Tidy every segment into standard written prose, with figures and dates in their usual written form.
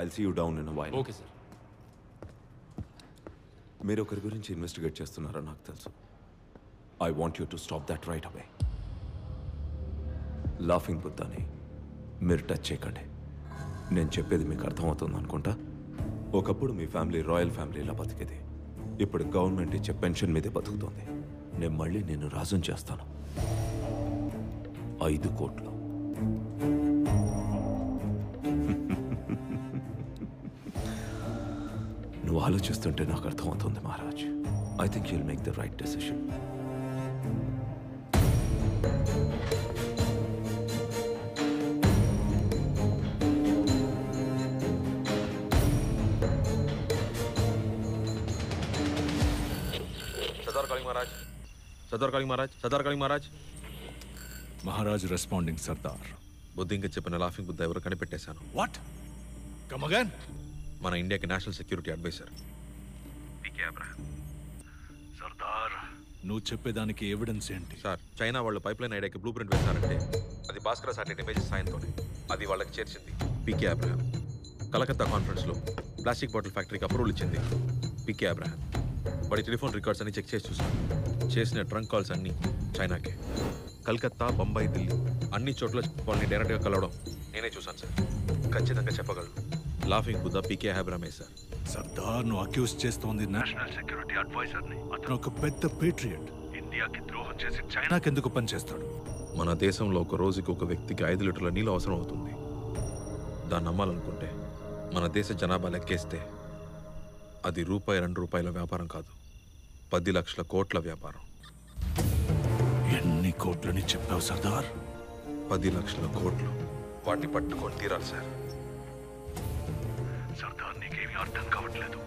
I'll see you down in while. Okay sir. మీరు ఒకరి గురించి ఇన్వెస్టిగేట్ చేస్తున్నారో నాకు తెలుసు. I want you to stop that right away. Laughing బుద్ధాని మీరు టచ్ చేయకండి. నేను చెప్పేది మీకు అర్థమవుతుంది అనుకుంటా. ఒకప్పుడు మీ ఫ్యామిలీ రాయల్ ఫ్యామిలీలా బతికేది. ఇప్పుడు గవర్నమెంట్ ఇచ్చే పెన్షన్ మీదే బతుకుతుంది. నేను మళ్ళీ నేను రాజుని చేస్తాను. 5 కోట్లు. నువ్వు ఆలోచిస్తుంటే నాకు అర్థమవుతుంది Maharaj. I think you'll make the right decision. Sardar calling Maharaj. Sardar calling Maharaj. Sardar calling Maharaj. Maharaj responding, Sardar. బుద్ధింకి చెప్పిన లాఫింగ్ బుద్ధ ఎవరు కనిపెట్టేశాను. What? Come again? మన ఇండియాకి national security adviser PK Abraham. Sardar, నువ్వు చెప్పేదానికి ఎవిడెన్స్ ఏంటి? సార్, చైనా వాళ్ళు పైప్ లైన్ ఐడియాకి blueprint వేశారంటే అది భాస్కర సాటిలైట్ ఇమేజెస్ సాయంతోనే. అది వాళ్ళకి చేర్చింది పీకే అబ్రహాం. కలకత్తా కాన్ఫరెన్స్లో ప్లాస్టిక్ బాటిల్ ఫ్యాక్టరీకి అప్రూవల్ ఇచ్చింది పీకే అబ్రహాం. వాడి టెలిఫోన్ రికార్డ్స్ అన్ని చెక్ చేసి చూసాను. చేసిన ట్రంక్ కాల్స్ అన్నీ చైనాకే. కలకత్తా, బొంబాయి, ఢిల్లీ అన్ని చోట్ల వాళ్ళని డైరెక్ట్గా కలవడం నేనే చూశాను సార్. ఖచ్చితంగా చెప్పగలను లాఫింగ్ బుద్ధ పీకే అబ్రహామే సార్. సర్దార్, నువ్వు అక్యూజ్ చేస్తోంది నేషనల్ సెక్యూరిటీ అడ్వైజర్ని. అతను ఒక పెద్ద పేట్రియట్. ఇండియాకి ద్రోహం చేసి చైనాకి ఎందుకు పనిచేస్తాడు? మన దేశంలో ఒక రోజుకి ఒక వ్యక్తికి 5 లీటర్ల నీళ్ళు అవసరం అవుతుంది. దాన్ని నమ్మాలనుకుంటే మన దేశ జనాభా లెక్కేస్తే అది ₹2 వ్యాపారం కాదు, 10 లక్షల కోట్ల వ్యాపారం. ఎన్ని కోట్లని చెప్పావు సర్దార్? 10 లక్షల కోట్లు. వాటిని పట్టుకొని తీరాలి సార్. సర్దార్, నీకేమీ అర్థం కావట్లేదు.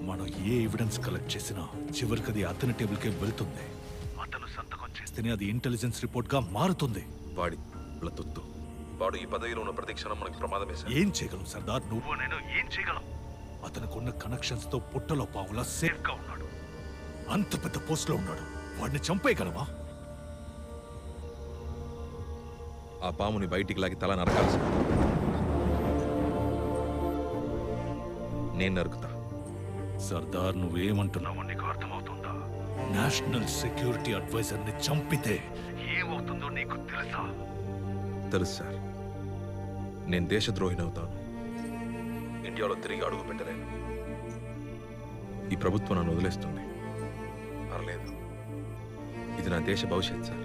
మనం ఏ ఎవిడెన్స్ కలెక్ట్ చేసినా చివరికి అది అతని టేబుల్కే వెళ్తుంది. అతను సంతకం చేస్తేనే అది ఇంటెలిజెన్స్ రిపోర్ట్ గా మారుతుంది. వాడి తుత్తు. వాడు ఈ పదవిలో ఉన్న ప్రతి క్షణం మనకి ప్రమాదమే సార్. ఏం చేయగలం సర్దార్? నువ్వు నేను ఏం చేయగలం? అతనుకున్న కనెక్షన్స్ తో పుట్టలో పావులా సేఫ్ గా ఉన్నాడు. అంత పెద్ద పోస్ట్ లో ఉన్నాడు. వాడిని చంపేయగలమా? ఆ పాముని బయటికి లాగి తల నరకాలి సార్. నేను నరుకుతా. సర్దార్, నువ్వేమంటున్నావు నీకు అర్థమవుతుందా? నేషనల్ సెక్యూరిటీ అడ్వైజర్ ని చంపితే ఏమవుతుందో నీకు తెలుసా? తెలుసు సార్. నేను దేశద్రోహిని అవుతాను. ఇండియాలో తిరిగి అడుగు పెట్టలేను. ఈ ప్రభుత్వం నన్ను వదిలేస్తుంది. పర్లేదు, ఇది నా దేశ భవిష్యత్ సార్.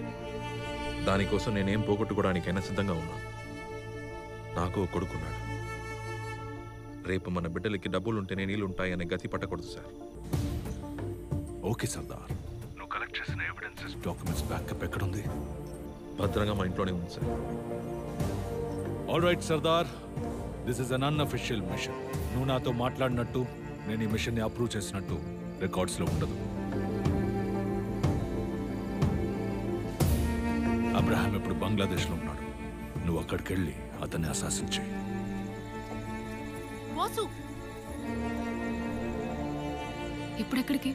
దానికోసం నేనేం పోగొట్టుకోవడానికైనా సిద్ధంగా ఉన్నాను. నాకు ఒక కొడుకున్నాడు. రేపు మన బిడ్డలకి డబ్బులుంటేనే నీళ్ళుంటాయనే గతి పట్టకూడదు సార్. ఓకే సర్దార్, నువ్వు కలెక్ట్ చేసిన ఎవిడెన్సెస్, డాక్యుమెంట్స్ బ్యాకప్ ఎక్కడుంది? భద్రంగా మా ఇంట్లోనే ఉంది sir. All right Sardar, this is an unofficial mission. నువ్వు నాతో మాట్లాడినట్టు, నేను ఈ మిషన్ ని అప్రూవ్ చేసినట్టు రికార్డ్స్ లో ఉండదు. అబ్రహాం ఇప్పుడు బంగ్లాదేశ్ లో ఉన్నాడు. నువ్వు అక్కడికి వెళ్ళి అతన్ని అశాసించే. ఇప్పుడెక్కడికి?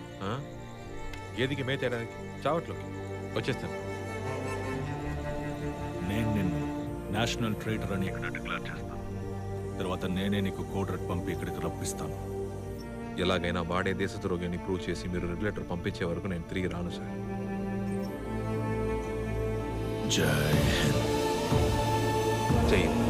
గేదికి మేతేయడానికి చావట్లోకి వచ్చేస్తాను. నేను నిన్ను నేషనల్ ట్రేడర్ అని ఇక్కడ డిక్లేర్ చేస్తాను. తర్వాత నేనే నీకు కోడ్ రెడ్ పంపి ఇక్కడికి రప్పిస్తాను. ఎలాగైనా వాడే దేశద్రోగిని ప్రూవ్ చేసి మీరు రెగ్యులేటర్ పంపించే వరకు నేను తిరిగి రాను సార్. జై హింద్. జై Hind.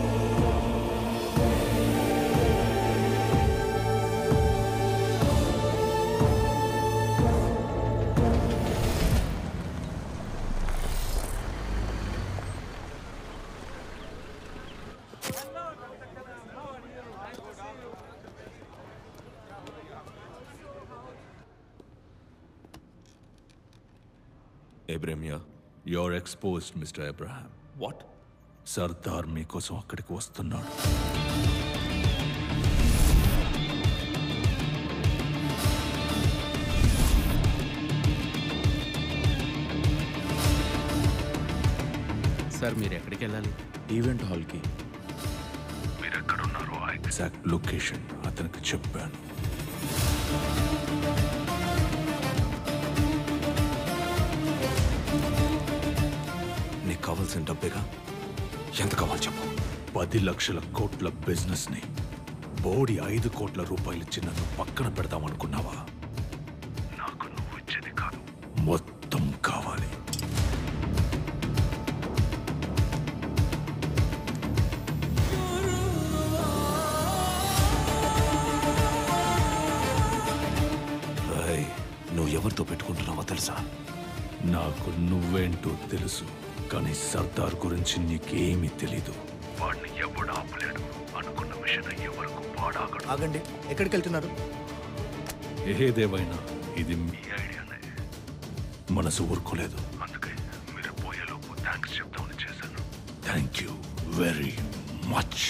Abraham, you're exposed, Mr. Abraham. What? Sardar మీకోసం అక్కడికి వస్తున్నాడు. సార్, మీరు ఎక్కడికి వెళ్ళాలి? ఈవెంట్ హాల్కి. మీరు ఎక్కడున్నారో ఆ ఎగ్జాక్ట్ లొకేషన్ అతనికి చెప్పాను. నీకు కావాల్సిన డబ్బేగా. ఎంత కావాలి చెప్పు. 10 లక్షల కోట్ల బిజినెస్ ని బోడి 5 కోట్ల రూపాయలు ఇచ్చి నన్ను పక్కన పెడతామనుకున్నావా? నాకు నువ్వు ఇచ్చేది కాదు, మొత్తం కావాలి. నువ్వు ఎవరితో పెట్టుకుంటున్నావో తెలుసా? నాకు నువ్వేంటో తెలుసు, కానీ సర్దార్ గురించి నీకేమీ తెలీదు. వాడిని ఎవడు ఆపలేడు. అనుకున్న మిషన్ అయ్యే వరకు వాడాగడు. ఆగండి, ఎక్కడికి వెళ్తున్నారు? ఏదేవైనా ఇది మీ ఐడియానే. మనసు ఊరుకోలేదు, అందుకే మీరు పోయేలోపు థ్యాంక్స్ చెప్తామని చేశాను. Thank you very much.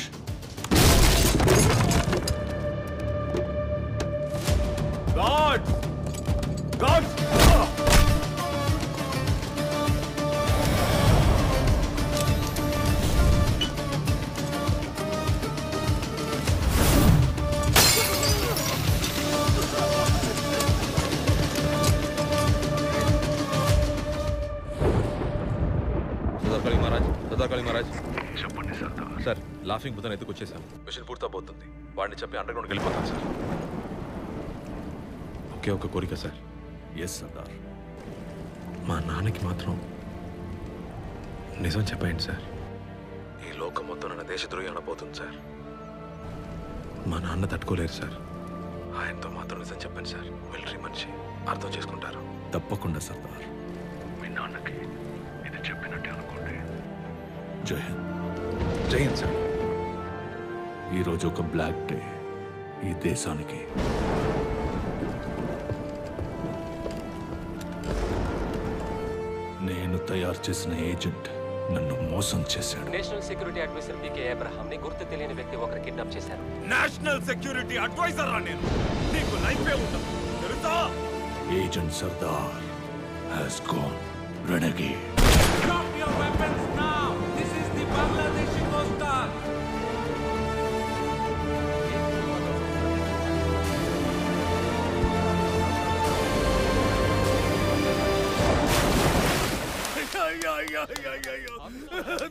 గాడ్ గాడ్ మహారాజ్ చెప్పండి సర్దార్. సార్, లాఫింగ్ బుద్ధని ఎత్తుకొచ్చేసాం. మిషన్ పూర్తవుతుంది. వాడిని చెప్పి అండర్ గ్రౌండ్కి వెళ్ళిపోతాం సార్. ఒకే ఒక కోరిక సార్. ఎస్ సర్దార్. మా నాన్నకి మాత్రం నిజం చెప్పండి సార్. ఈ లోకం మొత్తం నన్ను దేశద్రోహి అనబోతుంది సార్. మా నాన్న తట్టుకోలేరు సార్. ఆయనతో మాత్రం నిజం చెప్పండి సార్. మిలిటరీ మనిషి, అర్థం చేసుకుంటారు. తప్పకుండా సర్దార్. మీ నాన్నకి ఇది చెప్పినట్టే అనుకోండి. జై హింద్. జై హింద్ సార్. ఈరోజు ఒక బ్లాక్ డే ఈ దేశానికి. నేను తయారు చేసిన ఏజెంట్ నన్ను మోసం చేశాడు. National security adviser PK Abraham ని గుర్తు తెలియని వ్యక్తి ఒకరు కిడ్నాప్ చేశారు. నేషనల్ సెక్యూరిటీ అడ్వైజర్ రా నేను. నీకు లైఫే ఉండదు తెలుసా? Agent Sardar has gone renegade. Drop your weapons now. This is the Bangladeshi Coast Guard.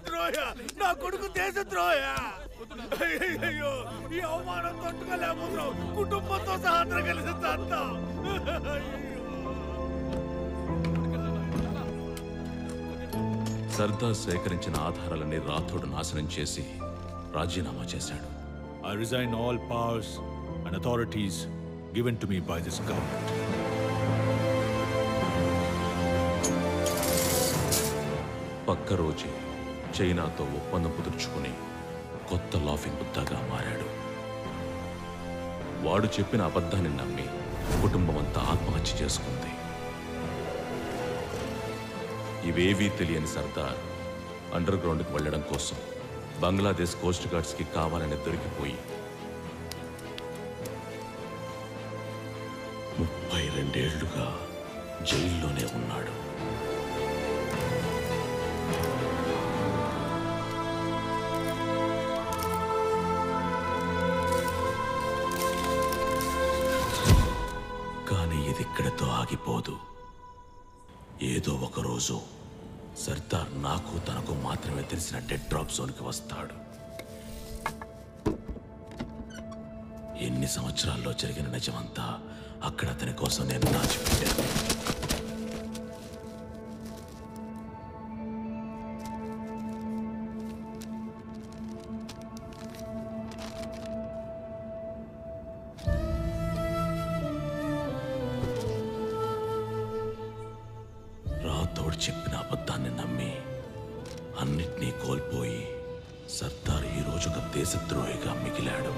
ద్రోహ, నా కొడుకు దేశ ద్రోహ. అయ్యో, ఈ అవమానం తట్టుకోలేకపోతున్నావు. కుటుంబంతో సహా కలిసి చేద్దాం. సర్దార్ సేకరించిన ఆధారాలన్నీ రాథోడ్ నాశనం చేసి రాజీనామా చేశాడు. I resign all powers and authorities given to me by this government. పక్క రోజే చైనాతో ఒప్పందం కుదుర్చుకుని కొత్త లాఫింగ్ బుద్ధగా మారాడు. వాడు చెప్పిన అబద్ధాన్ని నమ్మి కుటుంబం అంతా ఆత్మహత్య చేసుకుంది. ఇవేవీ తెలియని సర్దార్ అండర్ గ్రౌండ్కి వెళ్ళడం కోసం బంగ్లాదేశ్ కోస్ట్ గార్డ్స్కి కావాలని దొరికిపోయి 32 ఏళ్లుగా జైల్లోనే ఉన్నాడు. కానీ ఇది ఇక్కడితో ఆగిపోదు. ఏదో ఒక రోజు సర్దార్ నాకు తనకు మాత్రమే తెలిసిన డెడ్ డ్రాప్ జోన్కి వస్తాడు. ఎన్ని సంవత్సరాల్లో జరిగిన నిజమంతా అక్కడ అతని కోసం నేను దాచిపెట్టాను. రాథోడ్ చెప్పిన అబద్ధాన్ని నమ్మి అన్నిటినీ కోల్పోయి సర్దార్ ఈ రోజు ఒక దేశద్రోహిగా మిగిలాడు.